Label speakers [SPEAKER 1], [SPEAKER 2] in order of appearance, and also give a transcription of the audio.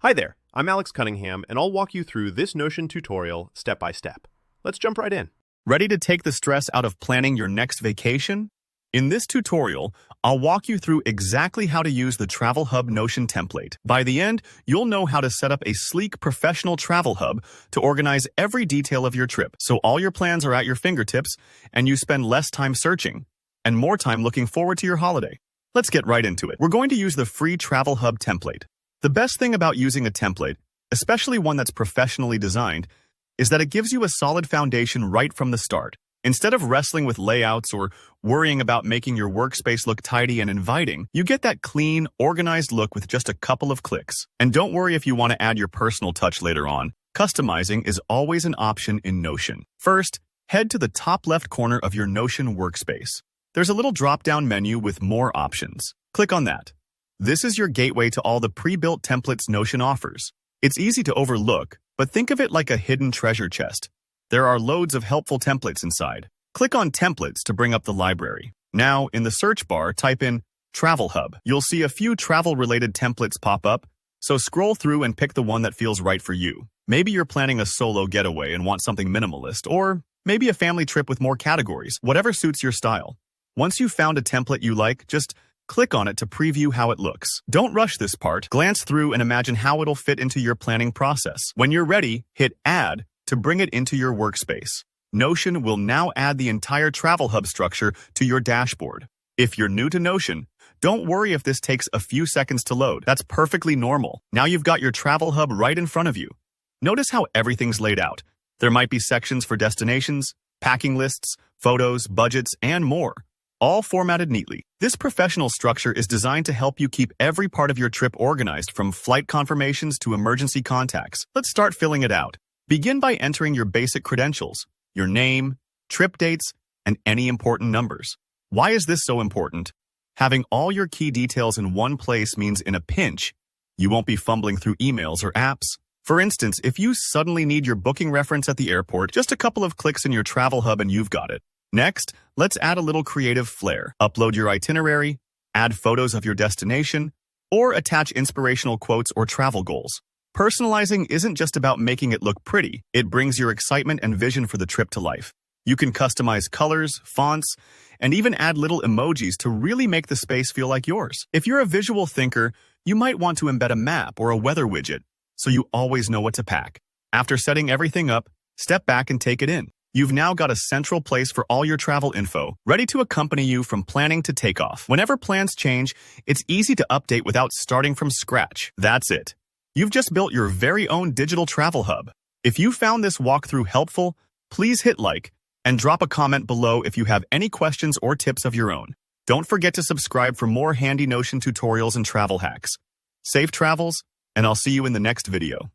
[SPEAKER 1] Hi there, I'm Alex Cunningham, and I'll walk you through this Notion tutorial step by step. Let's jump right in.
[SPEAKER 2] Ready to take the stress out of planning your next vacation? In this tutorial, I'll walk you through exactly how to use the Travel Hub Notion template. By the end, you'll know how to set up a sleek, professional travel hub to organize every detail of your trip, so all your plans are at your fingertips and you spend less time searching and more time looking forward to your holiday. Let's get right into it. We're going to use the free Travel Hub template. The best thing about using a template, especially one that's professionally designed, is that it gives you a solid foundation right from the start. Instead of wrestling with layouts or worrying about making your workspace look tidy and inviting, you get that clean, organized look with just a couple of clicks. And don't worry if you want to add your personal touch later on. Customizing is always an option in Notion. First, head to the top left corner of your Notion workspace. There's a little drop-down menu with more options. Click on that. This is your gateway to all the pre-built templates Notion offers. It's easy to overlook, but think of it like a hidden treasure chest. There are loads of helpful templates inside. Click on Templates to bring up the library. Now, in the search bar, type in Travel Hub. You'll see a few travel-related templates pop up, so scroll through and pick the one that feels right for you. Maybe you're planning a solo getaway and want something minimalist, or maybe a family trip with more categories, whatever suits your style. Once you've found a template you like, just click on it to preview how it looks. Don't rush this part. Glance through and imagine how it'll fit into your planning process. When you're ready, hit Add to bring it into your workspace. Notion will now add the entire Travel Hub structure to your dashboard. If you're new to Notion, don't worry if this takes a few seconds to load. That's perfectly normal. Now you've got your Travel Hub right in front of you. Notice how everything's laid out. There might be sections for destinations, packing lists, photos, budgets, and more, all formatted neatly. This professional structure is designed to help you keep every part of your trip organized, from flight confirmations to emergency contacts. Let's start filling it out. Begin by entering your basic credentials, your name, trip dates, and any important numbers. Why is this so important? Having all your key details in one place means in a pinch, you won't be fumbling through emails or apps. For instance, if you suddenly need your booking reference at the airport, just a couple of clicks in your Travel Hub and you've got it. Next, let's add a little creative flair. Upload your itinerary, add photos of your destination, or attach inspirational quotes or travel goals. Personalizing isn't just about making it look pretty, it brings your excitement and vision for the trip to life. You can customize colors, fonts, and even add little emojis to really make the space feel like yours. If you're a visual thinker, you might want to embed a map or a weather widget, so you always know what to pack. After setting everything up, step back and take it in. You've now got a central place for all your travel info, ready to accompany you from planning to takeoff. Whenever plans change, it's easy to update without starting from scratch. That's it. You've just built your very own digital travel hub. If you found this walkthrough helpful, please hit like and drop a comment below if you have any questions or tips of your own. Don't forget to subscribe for more handy Notion tutorials and travel hacks. Safe travels, and I'll see you in the next video.